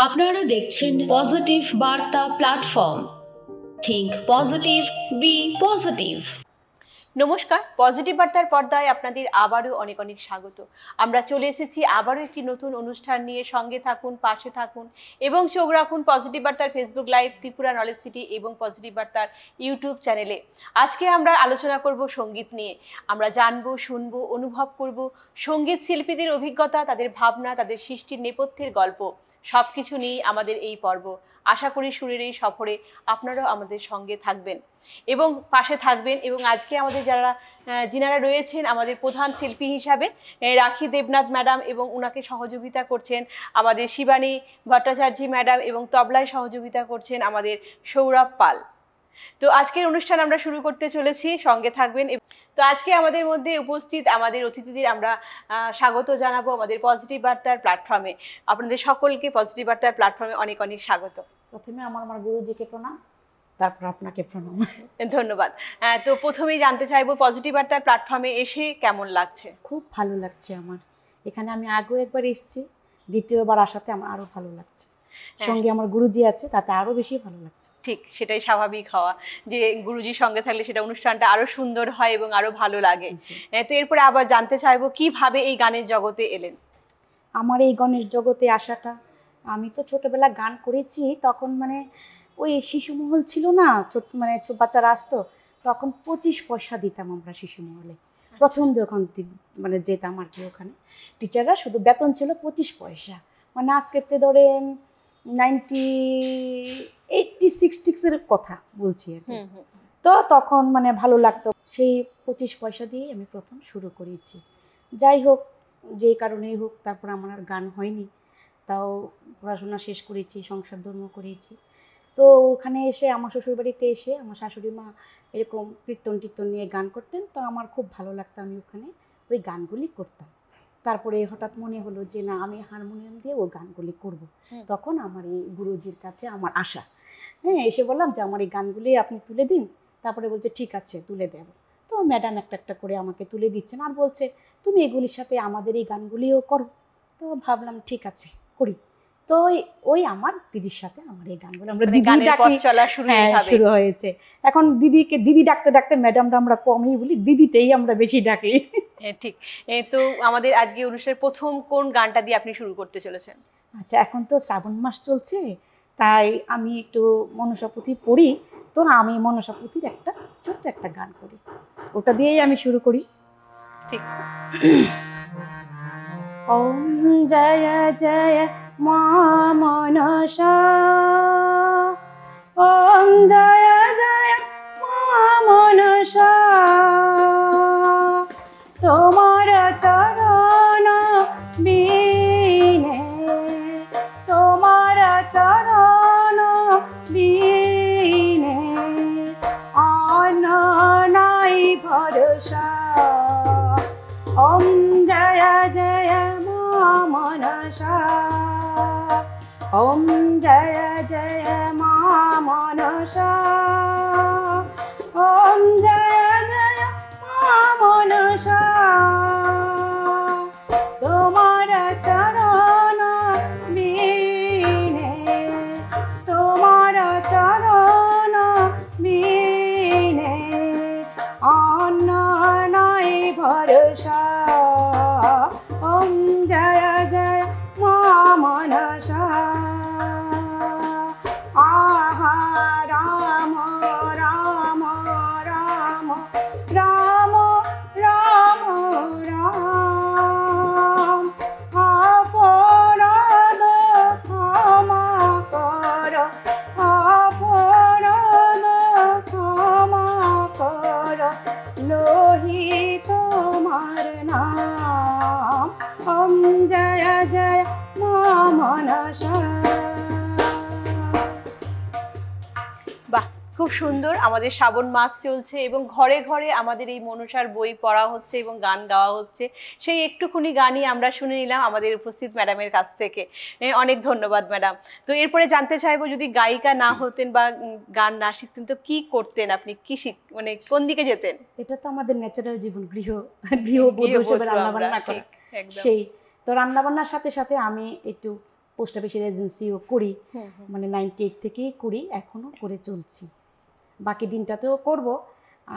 আপনারা দেখছেন পজিটিভ বার্তা platform. Think positive, be positive. নমস্কার, পজিটিভ বার্তার পর্দায় আপনাদের আবারও অনেক অনেক স্বাগত। আমরা চলে এসেছি আবারও একটি নতুন অনুষ্ঠান নিয়ে। সঙ্গে থাকুন, পাশে থাকুন এবং চোখ রাখুন পজিটিভ বার্তার Facebook live, Tripura knowledge city এবং পজিটিভ বার্তার ইউটিউব চ্যানেলে। আজকে আমরা আলোচনা করব সঙ্গীত নিয়ে। আমরা জানবো, শুনবো, অনুভব করব সঙ্গীত শিল্পীদের অভিজ্ঞতা, তাদের ভাবনা, তাদের সৃষ্টির নেপথ্যের গল্প, সব কিছু নিয়েই আমাদের এই পর্ব। আশা করি সুরের এই সফরে আপনারাও আমাদের সঙ্গে থাকবেন এবং পাশে থাকবেন। এবং আজকে আমাদের যিনারা রয়েছেন আমাদের প্রধান শিল্পী হিসাবে রাখি দেবনাথ ম্যাডাম, এবং উনাকে সহযোগিতা করছেন আমাদের শিবানী ভট্টাচার্য ম্যাডাম, এবং তবলায় সহযোগিতা করছেন আমাদের সৌরভ পাল। তো আজকের অনুষ্ঠান আমরা শুরু করতে চলেছি, সঙ্গে থাকবেন। তো আজকে আমাদের মধ্যে উপস্থিত আমাদের অতিথিদের আমরা স্বাগত জানাবো আমাদের পজিটিভ বার্তার প্ল্যাটফর্মে। আপনাদের সকলকে পজিটিভ বার্তার প্ল্যাটফর্মে অনেক অনেক স্বাগত। প্রথমে আমার গুরুজিকে প্রণাম, তারপর আপনাকে প্রণাম। ধন্যবাদ। তো প্রথমেই জানতে চাইবো পজিটিভ বার্তার প্ল্যাটফর্মে এসে কেমন লাগছে? খুব ভালো লাগছে আমার। এখানে আমি আগেও একবার এসেছি, দ্বিতীয়বার আসাতে আমার আরো ভালো লাগছে। সঙ্গে আমার গুরুজি আছে, তাতে আরো বেশি ভালো লাগছে। ঠিক, সেটাই স্বাভাবিক হওয়া, যে গুরুজির সঙ্গে থাকলে সেটা অনুষ্ঠানটা আরো সুন্দর হয় এবং আরো ভালো লাগে। তো এরপরে আবার জানতে চাইবো কিভাবে এই গানের জগতে এলেন? আমার এই গানের জগতে আসাটা, আমি তো ছোটবেলা গান করেছি, তখন মানে ওই শিশু মহল ছিল না, বাচ্চারা আসতো, তখন 25 পয়সা দিতাম আমরা শিশু মহলে। প্রথম যখন মানে যেতাম আর কি, ওখানে টিচাররা শুধু বেতন ছিল 25 পয়সা। মানে আজকেতে ধরেন 1986-এর কথা বলছি আর কি। তো তখন মানে ভালো লাগতো, সেই 25 পয়সা দিয়েই আমি প্রথম শুরু করেছি। যাই হোক, যেই কারণেই হোক, তারপর আমার আর গান হয়নি। তাও পড়াশোনা শেষ করেছি, সংসার ধর্ম করেছি। তো ওখানে এসে আমার শ্বশুরবাড়িতে এসে আমার শাশুড়ি মা এরকম কীর্তন টীর্তন নিয়ে গান করতেন, তো আমার খুব ভালো লাগতো, আমি ওখানে ওই গানগুলি করতাম। তারপরে হঠাৎ মনে হলো যে না, আমি হারমোনিয়াম দিয়ে ওই গানগুলি করব। তখন আমার এই গুরুজির কাছে আমার আশা, এসে বললাম যে আমার এই গানগুলি আপনি তুলে দিন। তারপরে বলছে ঠিক আছে, তুলে দেব। তো ম্যাডাম একটা একটা করে আমাকে তুলে দিচ্ছেন, আর বলছে তুমি এগুলির সাথে আমাদের এই গানগুলিও করো। তো ভাবলাম ঠিক আছে, করি। তো ওই আমার দিদির সাথে আমার এই গানগুলো আমরা দিদি ডাকি, শুরু হয়েছে। এখন দিদি ডাকতে ডাকতে ম্যাডামরা আমরা কমই বলি, দিদিটাই আমরা বেশি ডাকি। ঠিক। তো আমাদের আজকে অনুষ্ঠানের প্রথম কোন গানটা দিয়ে আপনি শুরু করতে চলেছেন? আচ্ছা, এখন তো শ্রাবণ মাস চলছে, তাই আমি একটু মনসাপুথি পড়ি। তো আমি মনসাপুথির একটা ছোট্ট একটা গান করি, ওটা দিয়েই আমি শুরু করি। ঠিক। ওম জয় জয় মা মনসা, ওম জয় জয় মা মনসা, তোমার চরণ বিনে, তোমার চরণ বিনে অন্য নাই ভরসা। ওম জয় জয় মা মনসা, ওম জয় জয় মা মনসা, ওম জয় জয় মা মনসা, তোমার চরণ বিনে, তোমার চরণ বিনে অন্য নাই ভরসা। ওম জয় জয় মা মনসা। আহা রাম রাম রাম রাম রাম রাম, অপরাধ ক্ষমা কর, অপরাধ ক্ষমা কর, লোহি তোমার নাম। ওম জয় জয় মা মনসা। বাহ, খুব সুন্দর। আমাদের শ্রাবণ মাস চলছে এবং ঘরে ঘরে আমাদের এই মনসার বই পড়া হচ্ছে এবং গান গাওয়া হচ্ছে। সেই একটুখানি গানই আমরা শুনে নিলাম আমাদের উপস্থিত ম্যাডামের কাছ থেকে। অনেক ধন্যবাদ ম্যাডাম। তো এরপরে জানতে চাইবো, যদি গায়িকা না হতেন বা গান না শিখতেন, তো কি করতেন আপনি? কি মানে কোন দিকে যেতেন? এটা তো আমাদের ন্যাচারাল জীবন, গৃহবধূ হিসেবে রান্নাবান্না করা। সেই তো রান্নাবান্নার সাথে সাথে আমি একটু পোস্ট অফিসের এজেন্সিও করি, মানে 98 থেকেই করি, এখনও করে চলছি, বাকি দিনটাতেও করব।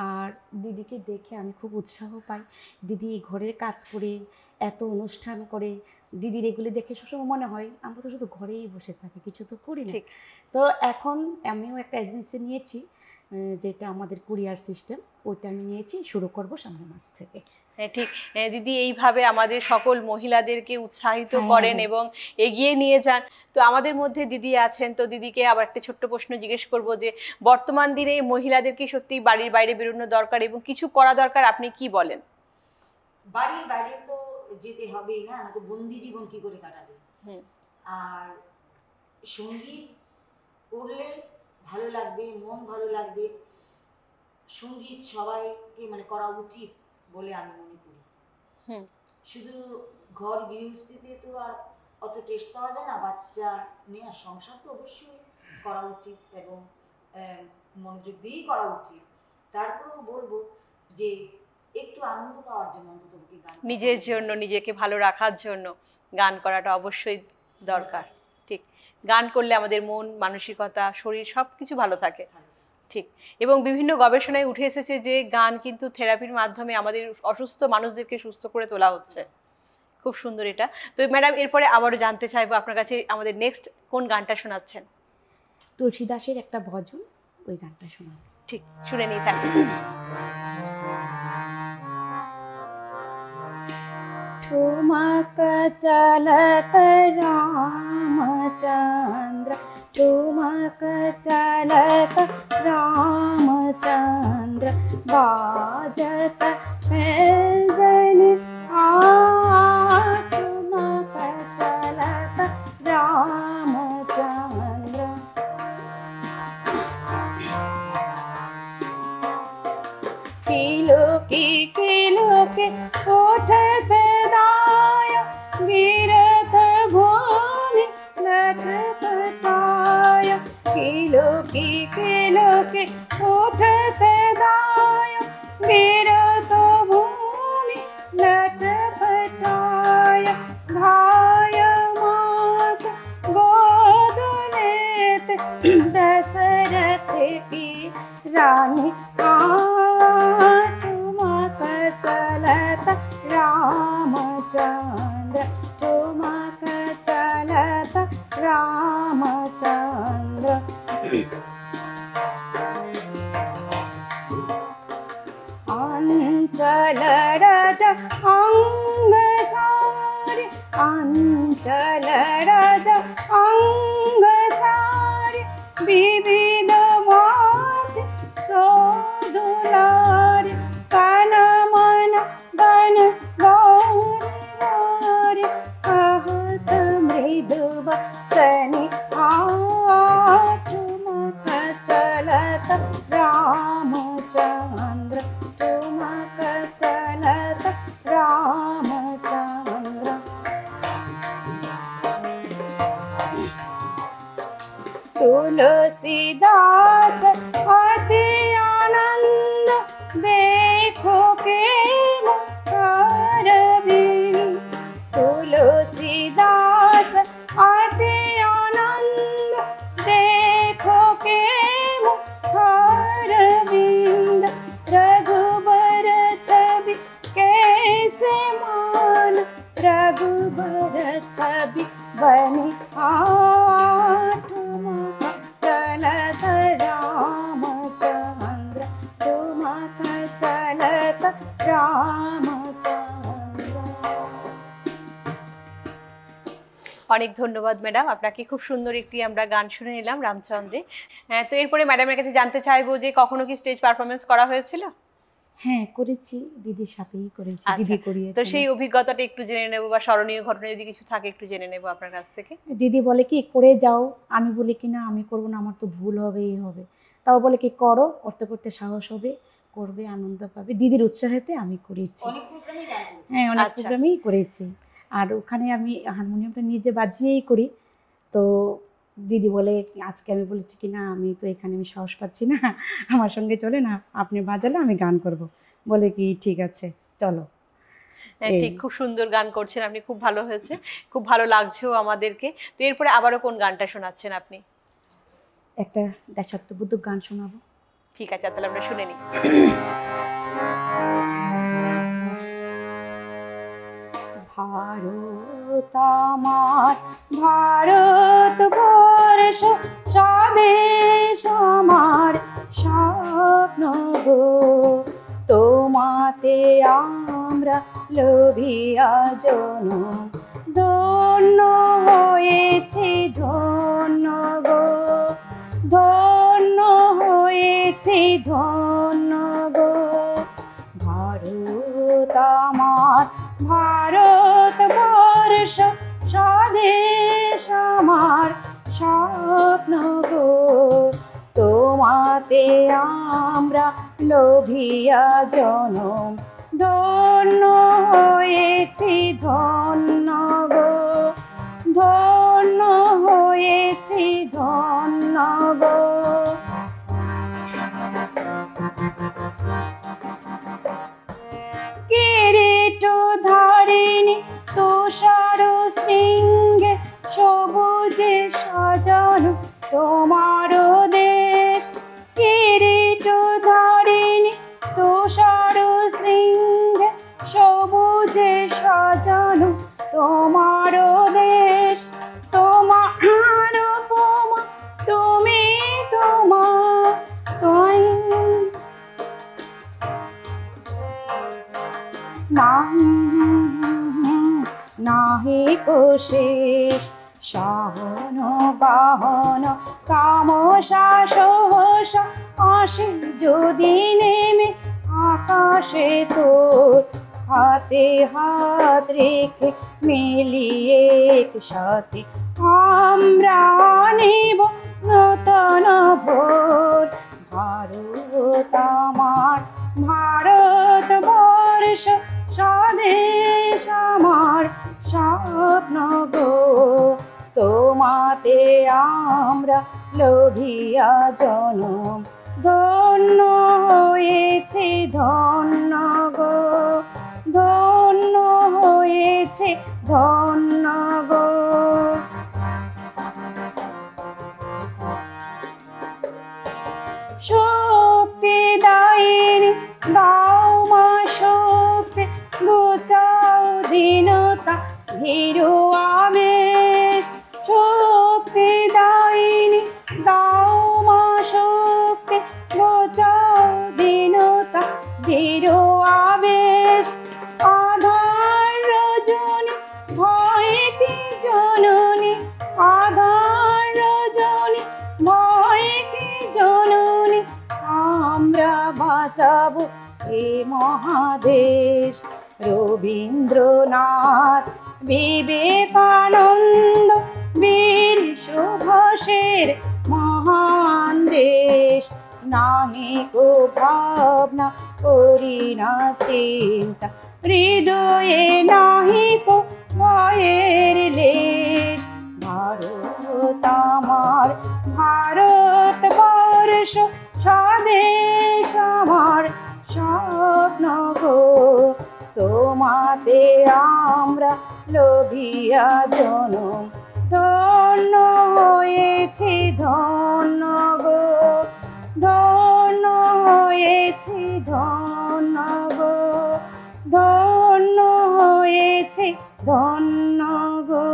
আর দিদিকে দেখে আমি খুব উৎসাহ পাই, দিদি ঘরের কাজ করে এত অনুষ্ঠান করে, দিদির এগুলি দেখে সবসময় মনে হয় আমরা তো শুধু ঘরেই বসে থাকি, কিছু তো করি না। তো এখন আমিও একটা এজেন্সি নিয়েছি, যেটা আমাদের কুরিয়ার সিস্টেম, ওইটা আমি নিয়েছি, শুরু করব সামনের মাস থেকে। ঠিক দিদি, এইভাবে আমাদের সকল মহিলাদেরকে উৎসাহিত করেন এবং এগিয়ে নিয়ে যান। তো আমাদের মধ্যে দিদি আছেন, তো দিদিকে আবার একটা ছোট্ট প্রশ্ন জিজ্ঞেস করব যে বর্তমান দিনে মহিলাদেরকে সত্যি বাড়ির বাইরে বেরোনো দরকার এবং কিছু করা দরকার, আপনি কি বলেন? বাড়ির বাইরে তো যেতে হবেই না, তো বন্দি জীবন কি করে কাটাবে। আর সঙ্গীত করলে ভালো লাগবে, মন ভালো লাগবে, সঙ্গীত সবাইকে মানে করা উচিত বলে আমি মনে করি। শুধু ঘর গৃহস্থিতে তো আর অত টেস্ট পাওয়া যায় না, বাচ্চা নিয়ে সংসার তো অবশ্যই করা উচিত এবং মনোযোগ দিয়েই করা উচিত। তারপরেও বলবো যে একটু আনন্দ পাওয়ার জন্য অন্তত গান, নিজের জন্য, নিজেকে ভালো রাখার জন্য গান করাটা অবশ্যই দরকার। ঠিক, গান করলে আমাদের মন, মানসিকতা, শরীর সবকিছু ভালো থাকে। ঠিক, এবং বিভিন্ন গবেষণায় উঠে এসেছে যে গান কিন্তু থেরাপির মাধ্যমে আমাদের অসুস্থ মানুষদেরকে সুস্থ করে তোলা হচ্ছে। খুব সুন্দর এটা। তো ম্যাডাম, এরপরে আবারও জানতে চাইবো আপনার কাছে, আমাদের নেক্সট কোন গানটা শোনাচ্ছেন? তুলসী দাসের একটা ভজন, ওই গানটা শোনাবো। ঠিক, শুনে নিই তাহলে। ठुमक चलत रामचंद्र, ठुमक चलत रामचंद्र, बाजत पैजन ठुमक चलत रामचंद्र। किलो के उठत दाया, गिरत भूमि लटपटाया। किलो के उठत दाया, गिरत भूमि लटपटाया। घाय मात गोद लेत दशरथ की रानी, ठुमक चलत रामचंद्र, ठुमक चलत रामचंद्र। अंचल रज अंग सारे, अंचल रज अंग सारे, विविध भांति सोदुलारे। तन मन धन गौर कहत मृदु वचनि, ठुमक चलत रामचंद्र, ठुमक चलत रामचंद्र। तुलसीदास अति आनंद, देखो के मुखारविंद। तुलसीदास अति आनंद, देखो के मुखारविंद। रघुबर छवि कैसे मान, रघुबर छवि बनी ठुमक चलत रामचंद्र, ठुमक चलत रामचंद्र। অনেক ধন্যবাদ ম্যাডাম, আপনাকে। খুব সুন্দর একটি আমরা গান শুনে নিলাম রামচন্দ্রে। তো এরপরে ম্যাডামের কাছে জানতে চাইবো যে কখনো কি স্টেজ পারফরমেন্স করা হয়েছিল? হ্যাঁ, করেছি, দিদির সাথেই করেছি, দিদি করিয়েছে। তো সেই অভিজ্ঞতাটা একটু জেনে নেব, বা স্মরণীয় ঘটনা যদি কিছু থাকে একটু জেনে নেব আপনার কাছ থেকে। দিদি বলে কি করে যাও, আমি বলি কি না আমি করবো না, আমার তো ভুল হবেই হবে। তাও বলে কি করো, করতে করতে সাহস হবে, করবে, আনন্দ পাবে। দিদির উৎসাহেতে আমি করেছি। হ্যাঁ, অনেক প্রোগ্রামেই করেছি। আর ওখানে আমি হারমোনিয়ামটা নিজে বাজিয়েই করি। তো দিদি বলে, আজকে আমি বলেছি কি না আমি তো এখানে আমি সাহস পাচ্ছি না, আমার সঙ্গে চলে না, আপনি বাজালে আমি গান করব। বলে কি ঠিক আছে চলো। ঠিক, খুব সুন্দর গান করছেন আপনি, খুব ভালো হয়েছে, খুব ভালো লাগছেও আমাদেরকে। তো এরপরে আবারও কোন গানটা শোনাচ্ছেন আপনি? একটা দেশাত্মবোধক গান শোনাবো। ঠিক আছে, তাহলে আমরা শুনে নিই। ভারত আমার ভারতবর্ষ, স্বদেশ আমার স্বপ্ন গো, তোমাতে আমরা লোভিয়া জনম, ধন্য হয়েছে ধন্য গো, ধন্য হয়েছে ধন্য গো। ভারত আমার ভারতবর্ষ, স্বদেশ আমার স্বপ্ন গো, তোমাতে আমরা লোভিয়া জনম, ধন্য হয়েছি ধন্য গো, ধন্য হয়েছি ধন্য গো। কিরীট ধারিণী তুষার শৃঙ্গে, সবুজে সাজানো তোমার দেশ। কিরীট ধারিণী তুষার শৃঙ্গে, সবুজে সাজানো তোমার দেশ। তোমার উপমা তুমি, তোমার তাই নাহি কোশেষ, সহন বাহন তামসা সহসা আসে যদি নেমে আকাশে তোর, হাতে হাত রেখে মিলিয়ে একসাথে আমরা নেব নূতন ভোর। ভারত আমার ভারতবর্ষ, স্বদেশ আমার স্বপ্ন গো, তোমাতে আমরা লোভিয়া জনম, ধন্য হয়েছে ধন্য গো, ধন্য হয়েছে ধন্য গো। শক্তি দায়িনী দাও মা শক্তি, ঘুচাও দীনতা ধীরু আবেশ। শক্তি দায়িনী দাও মা শক্তি, ঘুচাও দীনতা ধীরু আবেশ। আধার রজনী ভয় কি জননী, আধার রজনী ভয় কি জননী, আমরা বাঁচাবো এ মহাদেশ। রবীন্দ্রনাথ, বিবেকানন্দ, বীর সুভাষের মহান দেশ। নাহি কো ভাবনা করি না চিন্তা, হৃদয়ে নাহি কো ভয়ের লেশ। ভারত আমার ভারতবর্ষ, স্বদেশ আমার স্বপ্ন গো, তোমাতে আমরা লোভিয়া জনম, ধন্য হয়েছি ধন্য গো, ধন্য হয়েছি ধন্য গো, ধন্য হয়েছি ধন্য গো।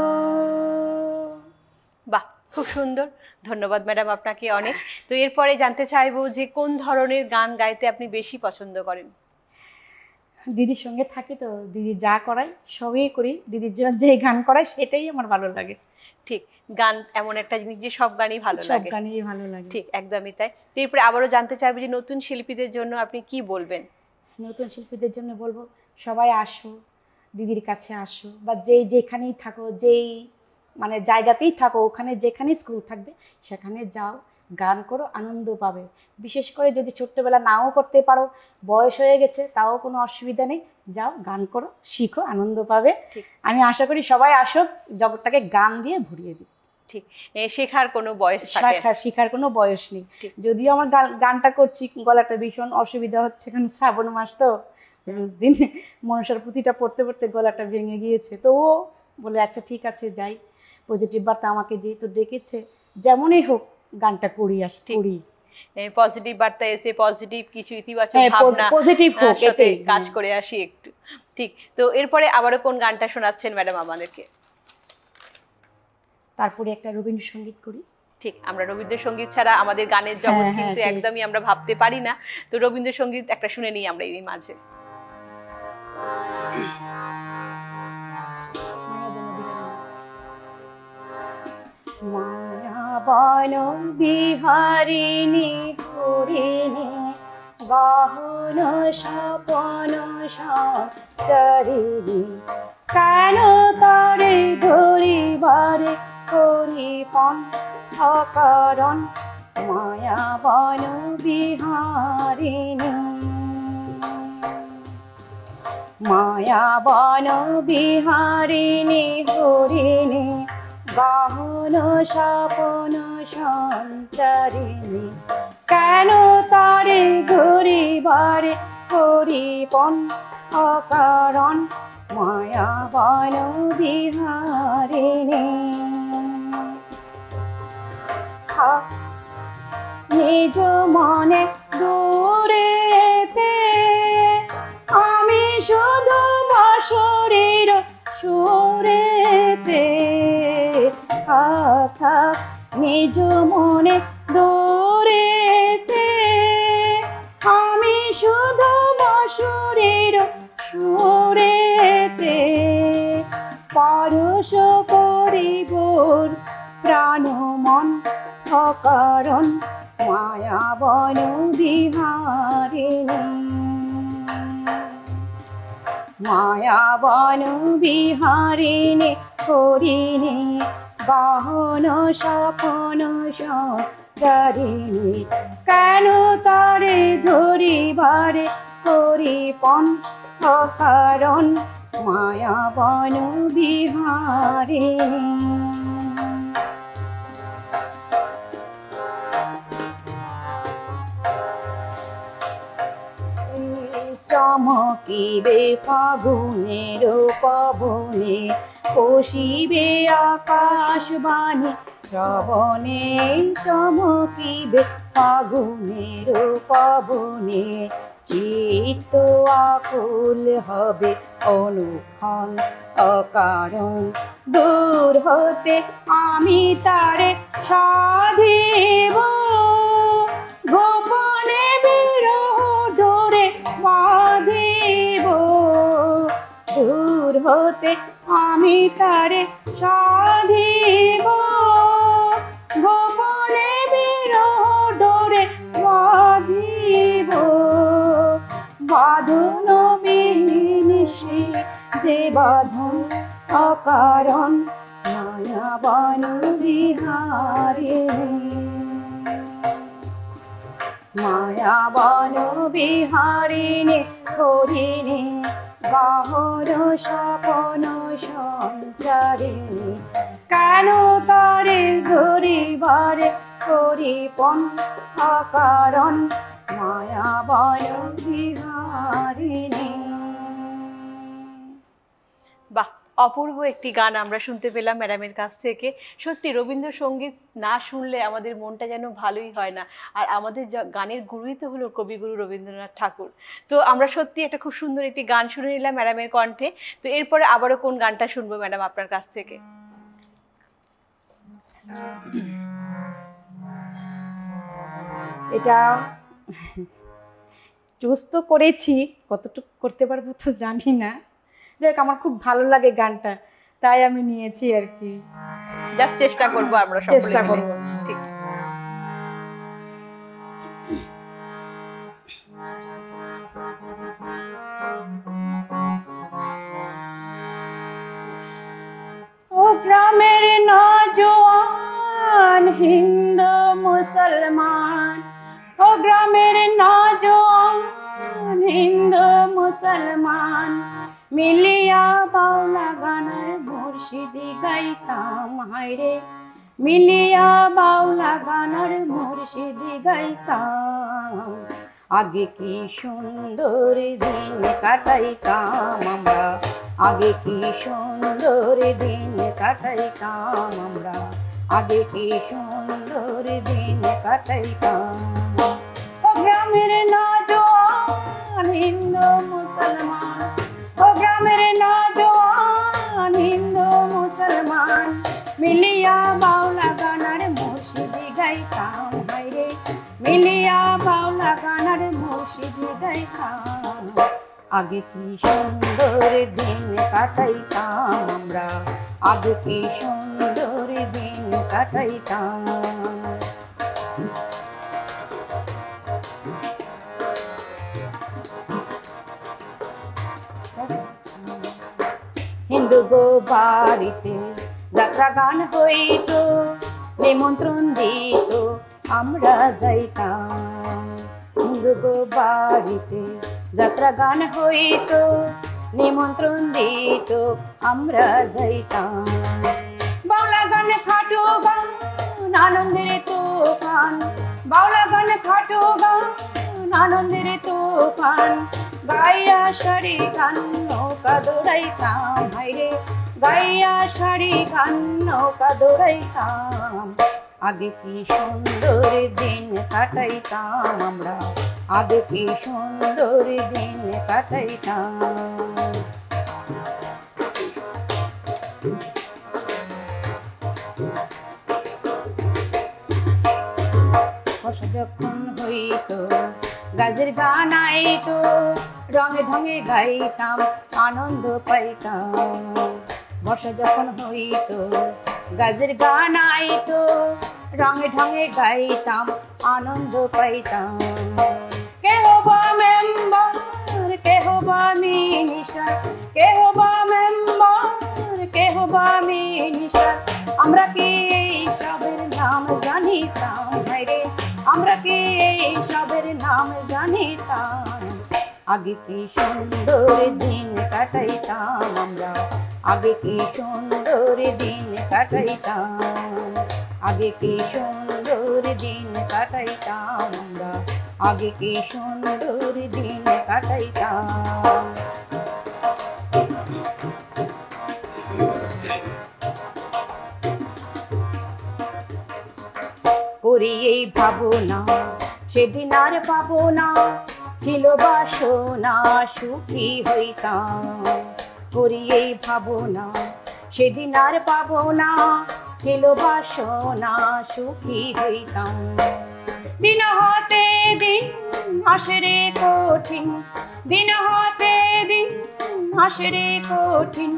বাহ, খুব সুন্দর, ধন্যবাদ ম্যাডাম আপনাকে অনেক। তো এরপরে জানতে চাইবো যে কোন ধরনের গান গাইতে আপনি বেশি পছন্দ করেন? দিদির সঙ্গে থাকি তো, দিদি যা করায় সবই করি, দিদির জন্য যে গান করায় সেটাই আমার ভালো লাগে। ঠিক, গান এমন একটা জিনিস যে সব গানই ভালো সব লাগে। গানই ভালো লাগে। ঠিক, একদমই তাই। তো এরপরে আবারও জানতে চাইবো যে নতুন শিল্পীদের জন্য আপনি কি বলবেন? নতুন শিল্পীদের জন্য বলবো, সবাই আসো, দিদির কাছে আসো, বা যেই যেখানেই থাকো, যেই মানে জায়গাতেই থাকো, ওখানে যেখানে স্কুল থাকবে সেখানে যাও, গান করো, আনন্দ পাবে। বিশেষ করে যদি ছোট্টবেলা নাও করতে পারো, বয়স হয়ে গেছে, তাও কোনো অসুবিধা নেই, যাও গান করো, শিখো, আনন্দ পাবে। আমি আশা করি সবাই আসুক, জগৎটাকে গান দিয়ে ভরিয়ে দিই। ঠিক, শেখার কোনো বয়স থাকে না, শেখার কোনো বয়স নেই। যদিও আমার গানটা করছি, গলাটা ভীষণ অসুবিধা হচ্ছে, কারণ শ্রাবণ মাস তো রোজ দিন মনসার পুঁথিটা পড়তে পড়তে গলাটা ভেঙে গিয়েছে, তো ও বলে আচ্ছা ঠিক আছে যাই, পজিটিভ বার্তা আমাকে যেহেতু ডেকেছে যেমনই হোক গানটা করি করি। পজিটিভ বার্তা এসে পজিটিভ কিছু ইতিবাচক ভাবনা পজিটিভ হোক সাথে কাজ করে আসি একটু। ঠিক, তো এরপরে আবারও কোন গানটা শোনাচ্ছেন ম্যাডাম আমাদেরকে? তারপরে একটা রবীন্দ্রসঙ্গীত করি। ঠিক, আমরা রবীন্দ্রসঙ্গীত ছাড়া আমাদের গানের জগৎ কিন্তু একদমই আমরা ভাবতে পারি না, তো রবীন্দ্রসঙ্গীত একটা শুনে নিই আমরা এই মাঝে। মায়া বন বিহারিণী হরিণী গহন স্বপন সঞ্চারিণী, কেন তারে ধরিবারে করিপন অকারণ মায়া বন বিহারিণী। মায়া বন বিহারিণী হরিণী গহন স্বপন সঞ্চারিণী, কেন তারে ধরিবারে করিপন অকারণ মায়া বন বিহারিণী। নিজ মনে দূরেতে আমি শুধু বাঁশরীর সুরেতে, থাক নিজ মনে দূরেতে আমি শুধু বাঁশরীর সুরেতে, পরশ করিবর প্রাণ মন অকারণ মায়া বন বিহারিণী। মায়া বন বিহারিণী হরিণী গহন স্বপন সঞ্চারিণী, কেন তারে ধরিবারে করিপন অকারণ মায়া বন বিহারিণী। চমকিবে ফাগুনের পবনে কষিবে আকাশবাণী শ্রবণে, চমকিবে ফাগুনের পবনে চিত্ত আকুল হবে অনুক্ষণ অকারণ, দূর হতে আমি তারে সাধিব গোপনে বিরহ ডোরে বাঁধিব, দূর হতে আমি তারে সাধিব গোপনে বিরহ ডোরে বাঁধিব, বাঁধন বিহীন সে যে বাঁধন অকারণ মায়া বন বিহারিণী। মায়া বন বিহারিণী হরিণী গহন স্বপন সঞ্চারিণী, কেন তারে ধরিবারে করিপন অকারণ মায়া বন বিহারিণী। বাহ, অপূর্ব একটি গান আমরা শুনতে পেলাম ম্যাডামের কাছ থেকে। সত্যি রবীন্দ্রসঙ্গীত না শুনলে আমাদের মনটা যেন ভালোই হয় না, আর আমাদের গানের গুরুই তো হলো কবিগুরু রবীন্দ্রনাথ ঠাকুর। তো আমরা সত্যি একটা খুব সুন্দর একটি গান শুনে নিলাম ম্যাডামের কণ্ঠে। তো এরপরে আবারও কোন গানটা শুনবো ম্যাডাম আপনার কাছ থেকে? এটা চুজ তো করেছি, কতটুকু করতে পারবো তো জানি না, যাক আমার খুব ভালো লাগে গানটা তাই আমি নিয়েছি আর কি, জাস্ট চেষ্টা করবো, আমরা চেষ্টা করবো। ঠিক, ও গ্রামের নওজোয়ান হিন্দু মুসলমান, ও গ্রামের নওজোয়ান হিন্দু মুসলমান মিলিয়া বাউলা গানের মুর্শিদি গাইতাম হায়রে, মিলিয়া বাউলা গানের মুর্শিদি গাইতাম আগে কি সুন্দর দিন কাটাইতাম আমরা, আগে কি সুন্দর দিন কাটাইতাম আমরা, আগে কি সুন্দর দিন কাটাইতাম। ও গ্রামের নওজোয়ান হিন্দু মুসলমান, ও গ্রামের নওজোয়ান হিন্দু মুসলমান, মিলিয়া বাউলা গানার মুর্শিদি গাইতাম হায়রে, মিলিয়া বাউলা গানার মুর্শিদি গাইতাম। আগে কি সুন্দর দিন কাটাইতাম আমরা, আগে কি সুন্দর দিন কাটাইতাম। হিন্দু গো বাড়িতে যাত্রা গান হইতো, নিমন্ত্রণ দিত আমরা যাইতাম। হিন্দু গো বাড়িতে যাত্রা গান হইতো, নিমন্ত্রণ দিত আমরা যাইতাম। বাউলা গান খাটো গান আনন্দের তুফান, বাউলা গান খাটো গান আনন্দের তুফান, গাইয়া সারি গান নৌকা দৌড়াইতাম হায়রে, গাইয়া সারি গান নৌকা দৌড়াইতাম। আগে কি সুন্দর দিন কাটাইতাম আমরা, আগে কি সুন্দর দিন কাটাইতাম। বর্ষা যখন হইতো গাছের গান আইতো, রঙে ঢঙে গাইতাম আনন্দ পাইতাম। বর্ষা যখন হইতো গাছের গান আইতো, রঙে ঢঙে গাইতাম আনন্দ পাইতাম। কেহ বা মেম্বার, কেহ বা মিনিস্টার, কেহ বা মেম্বার, কেহ বা মিনিস্টার, আমরা কি সবের নাম জানিতাম হায়রে, আমরা কি সবের নাম জানিতাম। আগে কি সুন্দর দিন কাটাইতাম আমরা, আগে কি সুন্দর দিন কাটাইতাম, আগে কি সুন্দর দিন কাটাইতাম আমরা, আগে কি সুন্দর দিন কাটাইতাম। করি এই ভাবনা সেদিন আর পাবো না, ছিল বাসনা সুখী হইতাম। করি এই ভাবনা সেদিন আর পাবো না, ছিল বাসনা সুখী হইতাম। দিন হতে দিন আসে রে কঠিন, দিন হতে দিন আসে রে কঠিন,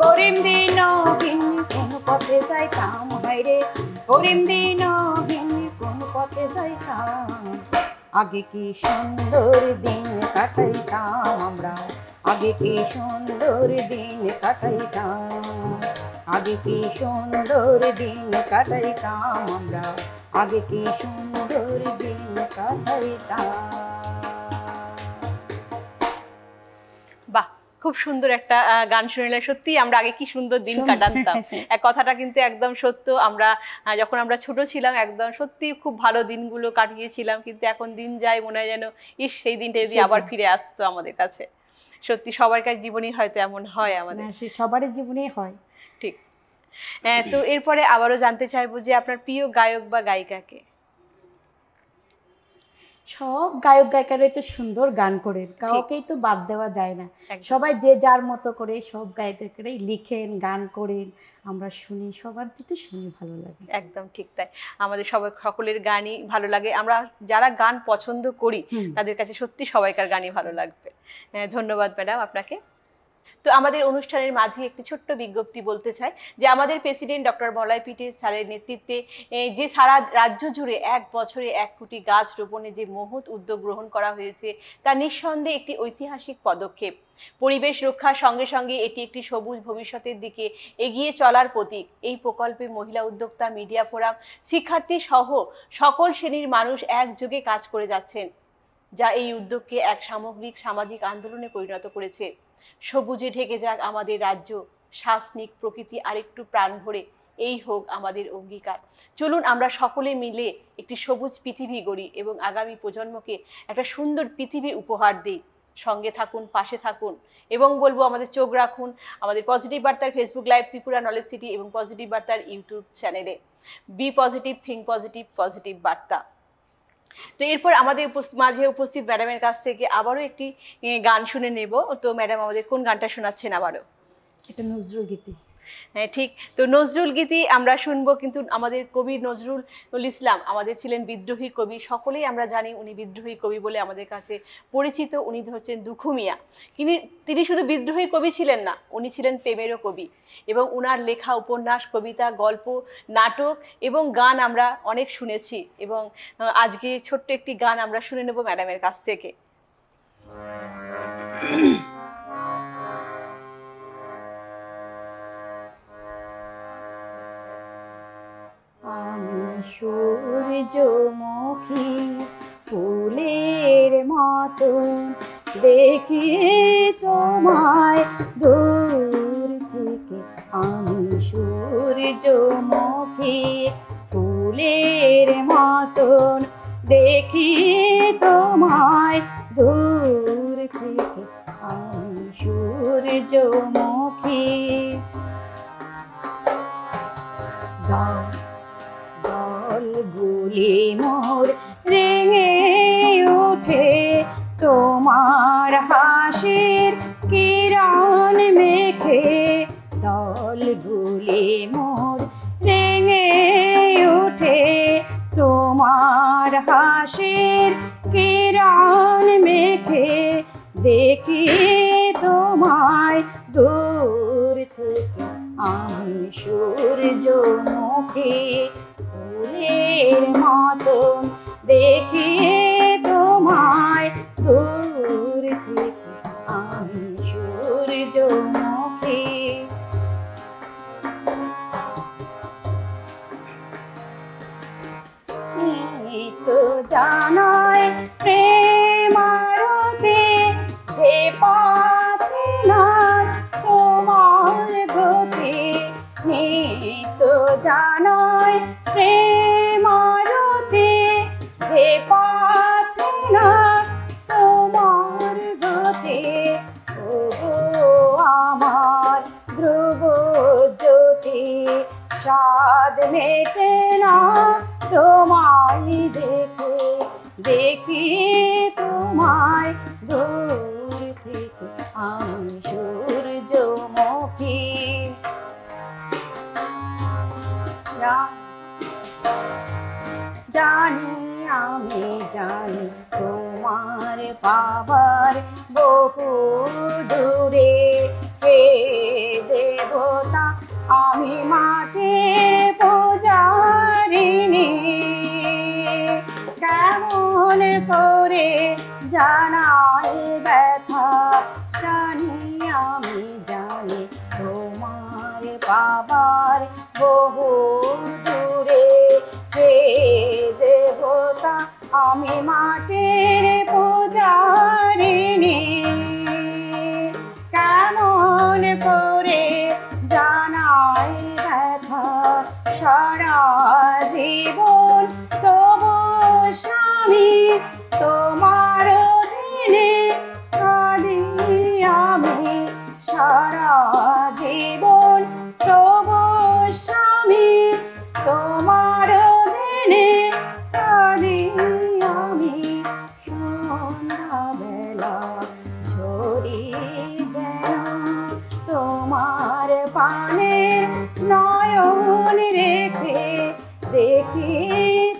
করিম দিনহীন কোন পথে যাইতাম হায়রে, করিম দিনহীন কোন পথে যাইতাম। আগে কি সুন্দর দিন কাটাইতাম আমরা, আগে কি সুন্দর দিন কাটাইতাম, আগে কি সুন্দর দিন কাটাইতাম আমরা, আগে কি সুন্দর দিন কাটাইতাম। বাহ, খুব সুন্দর একটা গান শুনলে। সত্যি আমরা আগে কি সুন্দর দিন কাটাতাম, এক কথাটা কিন্তু একদম সত্য। আমরা যখন আমরা ছোট ছিলাম একদম সত্যি খুব ভালো দিনগুলো কাটিয়েছিলাম, কিন্তু এখন দিন যায় মনে হয় যেন ইস সেই দিনটা যদি আবার ফিরে আসতো আমাদের কাছে। সত্যি সবারকার জীবনেই হয়তো এমন হয়, আমাদের সবার জীবনেই হয়। ঠিক। তো এরপরে আবারও জানতে চাইবো যে আপনার প্রিয় গায়ক বা গায়িকাকে। সব গায়ক গায়িকারাই তো সুন্দর গান করেন, কাউকেই তো বাদ দেওয়া যায় না। সবাই যে যার মতো করে সব গায়ক গায়িকারাই লিখেন, গান করেন, আমরা শুনি, সবার তো শুনি ভালো লাগে। একদম ঠিক তাই, আমাদের সকলের গানই ভালো লাগে। আমরা যারা গান পছন্দ করি তাদের কাছে সত্যি সবাইকার গানই ভালো লাগবে। ধন্যবাদ ম্যাডাম আপনাকে। তো আমাদের অনুষ্ঠানের মাঝে একটি ছোট্ট বিজ্ঞপ্তি বলতে চাই যে আমাদের প্রেসিডেন্ট ডক্টর মলয় পিটে স্যারের নেতৃত্বে যে সারা রাজ্য জুড়ে 1 বছরে 1 কোটি গাছ রোপণের যে মহৎ উদ্যোগ গ্রহণ করা হয়েছে তা নিঃসন্দেহে একটি ঐতিহাসিক পদক্ষেপ। পরিবেশ রক্ষার সঙ্গে সঙ্গে এটি একটি সবুজ ভবিষ্যতের দিকে এগিয়ে চলার প্রতীক। এই প্রকল্পে মহিলা উদ্যোক্তা, মিডিয়া ফোরাম, শিক্ষার্থী সহ সকল শ্রেণীর মানুষ একযোগে কাজ করে যাচ্ছেন, যা এই উদ্যোগকে এক সামগ্রিক সামাজিক আন্দোলনে পরিণত করেছে। সবুজে ঢেকে যাক আমাদের রাজ্য, শ্বাস নিক প্রকৃতি আরেকটু প্রাণ ভরে, এই হোক আমাদের অঙ্গীকার। চলুন আমরা সকলে মিলে একটি সবুজ পৃথিবী গড়ি এবং আগামী প্রজন্মকে একটা সুন্দর পৃথিবী উপহার দিই। সঙ্গে থাকুন, পাশে থাকুন এবং বলবো আমাদের চোখ রাখুন আমাদের পজিটিভ বার্তার Facebook live, Tripura knowledge city এবং পজিটিভ বার্তার ইউটিউব চ্যানেলে। Be positive, think positive, positive বার্তা। তো এরপর আমাদের মাঝে উপস্থিত ম্যাডামের কাছ থেকে আবারও একটি গান শুনে নেব। তো ম্যাডাম আমাদের কোন গানটা শোনাচ্ছেন আবারও? এটা নজরুল গীতি। হ্যাঁ ঠিক, তো নজরুল গীতি আমরা শুনবো। কিন্তু আমাদের কবি নজরুল ইসলাম আমাদের ছিলেন বিদ্রোহী কবি, সকলেই আমরা জানি উনি বিদ্রোহী কবি বলে আমাদের কাছে পরিচিত। উনি হচ্ছেন দুখু মিয়া। তিনি শুধু বিদ্রোহী কবি ছিলেন না, উনি ছিলেন প্রেমেরও কবি এবং উনার লেখা উপন্যাস, কবিতা, গল্প, নাটক এবং গান আমরা অনেক শুনেছি। এবং আজকে ছোট্ট একটি গান আমরা শুনে নেব ম্যাডামের কাছ থেকে। আমি সূর্যমুখী ফুলের মতন দেখি তোমায় দূর থেকে। আমি সূর্যমুখী ফুলের মতন দেখি তোমায় দূর থেকে। আমি সূর্যমুখী। দলগুলি মোর রেঙে ওঠে তোমার হাসির কিরণ মেখে। দলগুলি মোর রেঙে ওঠে তোমার হাসির কিরণ মেখে। দেখি তোমায় দূর থেকে। আমি সূর্যমুখী ফুলের মতন দেখি তোমায় দূর থেকে। আমি সূর্যমুখী। এই তো জানাই প্রেমারতে যে পথে না তোমার গতি। নিত জানাই প্রেমারতে যে পথে না তোমার গতি। ওগো আমার ধ্রুব জ্যোতি, স্বাদ মেটে না তোমায় দেখে। দেখি তোমায় দূর থেকে। আমি সূর্যমুখী। জানি আমি জানি তোমার পাবার বহু দূরে। হে দেবতা আমি মাটির পূজারিণী। কেমন করে জানাই ব্যথা, জানি আমি জানি তোমার পাবার বহু দূরে। হে দেবতা আমি মাটির পূজারিণী। কেমন করে জানাই ব্যথা, সারা জীবন তবু স্বামী তোমার দিনে কাঁদি আমি। সারা জীবন তবু স্বামী তোমার দিনে কাঁদি আমি। সন্ধ্যাবেলা ঝরি যেন তোমার পানের নয়ন রেখে। দেখি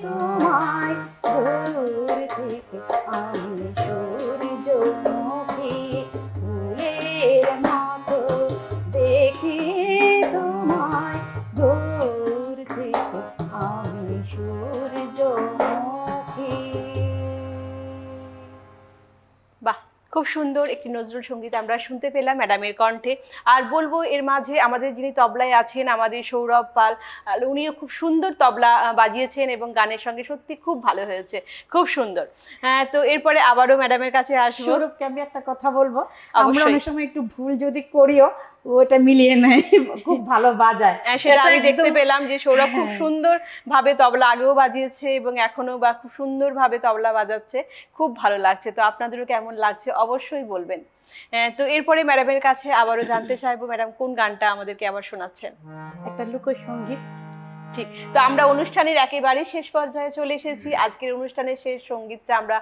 তোমায় দূর থেকে। আমি সূর্যমুখী ফুলের মতো দেখি তোমায় দূর থেকে। আমি সূর্যমুখী। বাহ, খুব সুন্দর একটি নজরুল সঙ্গীত আমরা শুনতে পেলাম ম্যাডামের কণ্ঠে। আর বলবো এর মাঝে আমাদের যিনি তবলায় আছেন আমাদের সৌরভ পাল, উনিও খুব সুন্দর তবলা বাজিয়েছেন এবং গানের সঙ্গে সত্যি খুব ভালো হয়েছে, খুব সুন্দর। তো এরপরে আবারও ম্যাডামের কাছে আসবো। সৌরভকে আমি একটা কথা বলবো, আমরা অনেক সময় একটু ভুল যদি করিও ওটা মিলিয়ে নেয়, খুব ভালো বাজায়। সেটা এটা আমি দেখতে একদম- পেলাম যে সৌরভ খুব হ্যাঁ। সুন্দর ভাবে তবলা আগেও বাজিয়েছে এবং এখনো বা খুব সুন্দর ভাবে তবলা বাজাচ্ছে, খুব ভালো লাগছে। তো আপনাদেরও কেমন লাগছে অবশ্যই বলবেন। তো এরপরে ম্যাডামের কাছে আবারও জানতে চাইবো, ম্যাডাম কোন গানটা আমাদেরকে আবার শোনাচ্ছেন? একটা লোকসঙ্গীত। ঠিক। তো আমরা অনুষ্ঠানের একেবারে শেষ পর্যায়ে চলে এসেছি। আজকের অনুষ্ঠানের শেষ সঙ্গীতটা আমরা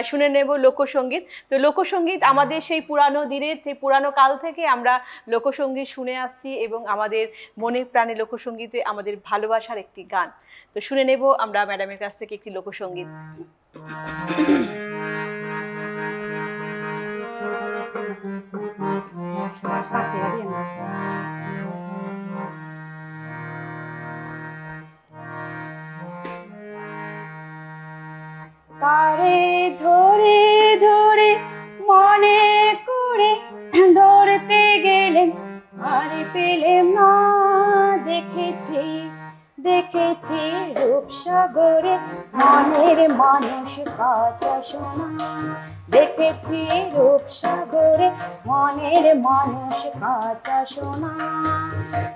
শুনে নেব, লোকসঙ্গীত। তো লোকসঙ্গীত আমাদের সেই পুরানো দিনের, সেই পুরানো কাল থেকে আমরা লোকসঙ্গীত শুনে আসছি এবং আমাদের মনে প্রাণে লোকসঙ্গীতে আমাদের ভালোবাসার একটি গান। তো শুনে নেব আমরা ম্যাডামের কাছ থেকে একটি লোকসঙ্গীত। তারে ধরে ধরে মনে করে ধরতে গেলেম আর পেলেম না, দেখেছি দেখেছি রূপসাগরে মনের মানুষ কাঁচা সোনা, দেখেছি রূপসাগরে মনের মানুষ কাঁচা সোনা।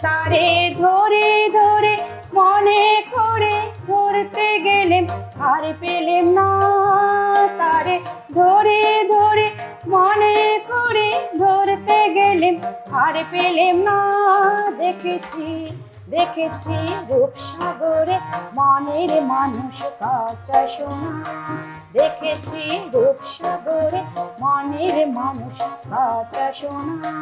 তারে ধরে ধরে মনে করে ধরতে গেলেম আর পেলেম না, তারে ধরে ধরে মনে করে ধরতে গেলেম আর পেলেম না, দেখেছি দেখেছি রূপসাগরে মনের মানুষ কাঁচা সোনা, দেখেছি রূপসাগরে মনের মানুষ কাঁচা সোনা।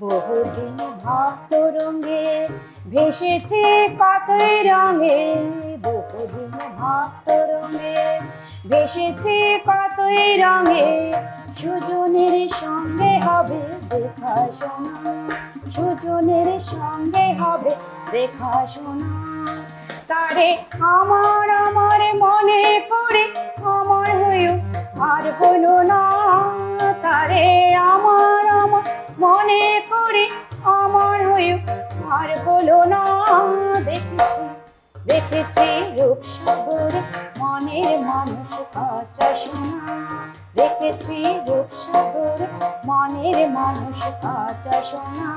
বহুদিন ভক্ত রঙে ভেসেছে কতই রঙে, বহুদিন ভক্ত রঙে ভেসেছে কতই রঙে, সুজনের সঙ্গে হবে দেখা শোনা, সুজনের সঙ্গে হবে দেখা শোনা। তারে আমার আমার মনে করে আমার হয়েও আর হলো না, তারে আমার আমার মনে করে আমার হয়েও আর হলো না, দেখেছি দেখেছি রূপসাগরে মনের মানুষ কাঁচা সোনা, দেখেছি রূপসাগরে মনের মানুষ কাঁচা সোনা।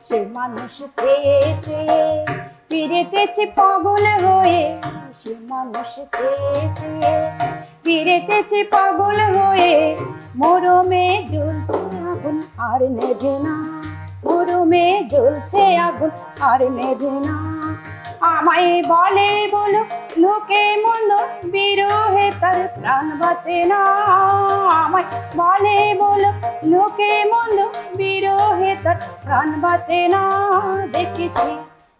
সে মানুষ চেয়ে চেয়ে ফিরেতেছে পাগল হয়ে, সে মানুষ চেয়ে চেয়ে ফিরেতেছে পাগল হয়ে, মরমে জ্বলছে আগুন আর নেভে না, মরমে জ্বলছে আগুন আর নেভে না। আমায় বলে বলো লোকে মন্দ বিরহে তার প্রাণ বাঁচে না, আমায় বলে বলো লোকে মন্দ বিরহে তার প্রাণ বাঁচে না, দেখেছি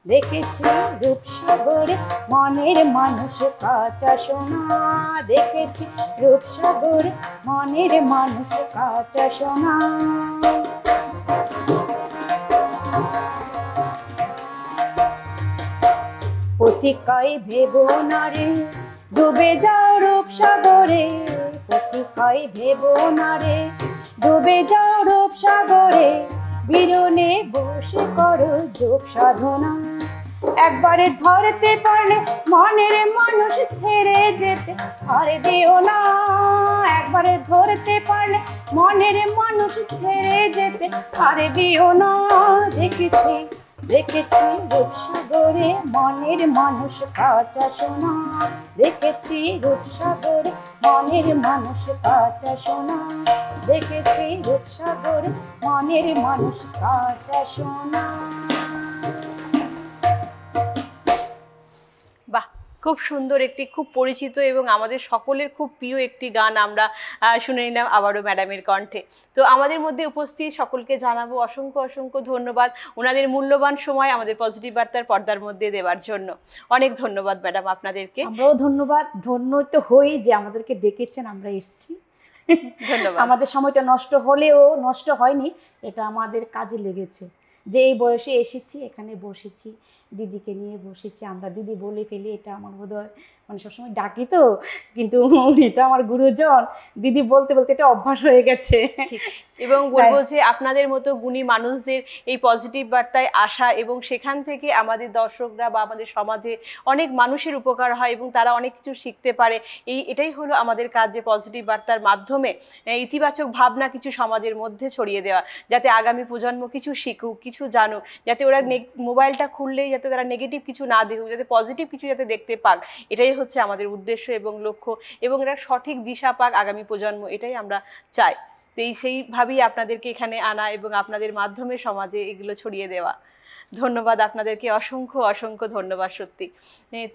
দেখেছি রূপসাগরে মনের মানুষ কাঁচা সোনা, দেখেছি রূপসাগরে মনের মানুষ কাঁচা সোনা। পথিকায় ভেবো না রে ডুবে যাও রূপসাগরে, পথিকায় ভেবো না রে ডুবে যাও রূপসাগরে, বিরনে বসে করো যোগ সাধনা, একবারে ধরতে পারলে মনের মানুষ ছেড়ে যেতে আর দিও না, একবারে ধরতে পারলে মনের মানুষ ছেড়ে যেতে আর দিও না, দেখেছি দেখেছি রূপসাগরে মনের মানুষ কাঁচা সোনা, দেখেছি রূপসাগরে মনের মানুষ কাঁচা সোনা, দেখেছি রূপসাগরে মনের মানুষ কাঁচা সোনা। বাহ, খুব সুন্দর একটি, খুব পরিচিত এবং আমাদের সকলের খুব প্রিয় একটি গান আমরা শুনে নিলাম আবারও ম্যাডামের কণ্ঠে। তো আমাদের মধ্যে উপস্থিত সকলকে জানাবো অসংখ্য অসংখ্য ধন্যবাদ ওনাদের মূল্যবান সময় আমাদের পজিটিভ বার্তার পর্দার মধ্যে দেওয়ার জন্য। অনেক ধন্যবাদ ম্যাডাম আপনাদেরকে। আমরাও ধন্যবাদ, ধন্য তো হই যে আমাদেরকে ডেকেছেন, আমরা এসেছি। ধন্যবাদ। আমাদের সময়টা নষ্ট হলেও নষ্ট হয়নি, এটা আমাদের কাজে লেগেছে যে এই বয়সে এসেছি, এখানে বসেছি, দিদিকে নিয়ে বসেছি, আমরা দিদি বলে ফেলি, এটা আমার বোধহয় মানে সবসময় ডাকি তো, কিন্তু উনি তো আমার গুরুজন, দিদি বলতে বলতে এটা অভ্যাস হয়ে গেছে। এবং বলবো যে আপনাদের মতো গুণী মানুষদের এই পজিটিভ বার্তায় আসা এবং সেখান থেকে আমাদের দর্শকরা বা আমাদের সমাজে অনেক মানুষের উপকার হয় এবং তারা অনেক কিছু শিখতে পারে, এটাই হলো আমাদের কাজ, যে পজিটিভ বার্তার মাধ্যমে ইতিবাচক ভাবনা কিছু সমাজের মধ্যে ছড়িয়ে দেওয়া, যাতে আগামী প্রজন্ম কিছু শিখুক, কিছু জানুক, যাতে ওরা মোবাইলটা খুললেই যাতে তারা নেগেটিভ কিছু না দেখুক, যাতে পজিটিভ কিছু যাতে দেখতে পাক, এটাই হচ্ছে আমাদের উদ্দেশ্য এবং লক্ষ্য, এবং এটা সঠিক দিশা পাক আগামী প্রজন্ম, এটাই আমরা চাই। তো সেইভাবেই আপনাদেরকে এখানে আনা এবং আপনাদের মাধ্যমে সমাজে এগুলো ছড়িয়ে দেওয়া। ধন্যবাদ আপনাদেরকে, অসংখ্য অসংখ্য ধন্যবাদ সত্যি।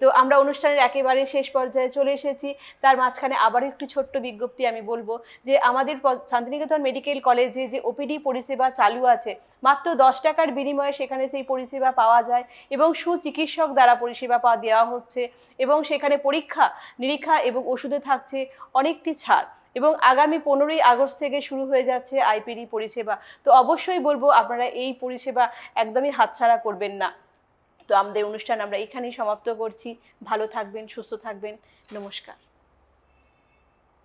তো আমরা অনুষ্ঠানের একেবারে শেষ পর্যায়ে চলে এসেছি, তার মাঝখানে আবারও একটু ছোট্ট বিজ্ঞপ্তি আমি বলবো যে আমাদের শান্তিনিকেতন মেডিকেল কলেজে যে ওপিডি পরিষেবা চালু আছে, মাত্র 10 টাকার বিনিময়ে সেখানে সেই পরিষেবা পাওয়া যায় এবং সুচিকিৎসক দ্বারা পরিষেবা দেওয়া হচ্ছে, এবং সেখানে পরীক্ষা নিরীক্ষা এবং ওষুধে থাকছে অনেকটি ছাড়, এবং আগামী 15ই আগস্ট থেকে শুরু হয়ে যাচ্ছে আইপিডি পরিষেবা। তো অবশ্যই বলবো আপনারা এই পরিষেবা একদমই হাতছাড়া করবেন না। তো আমাদের অনুষ্ঠান আমরা এখানেই সমাপ্ত করছি। ভালো থাকবেন, সুস্থ থাকবেন, নমস্কার।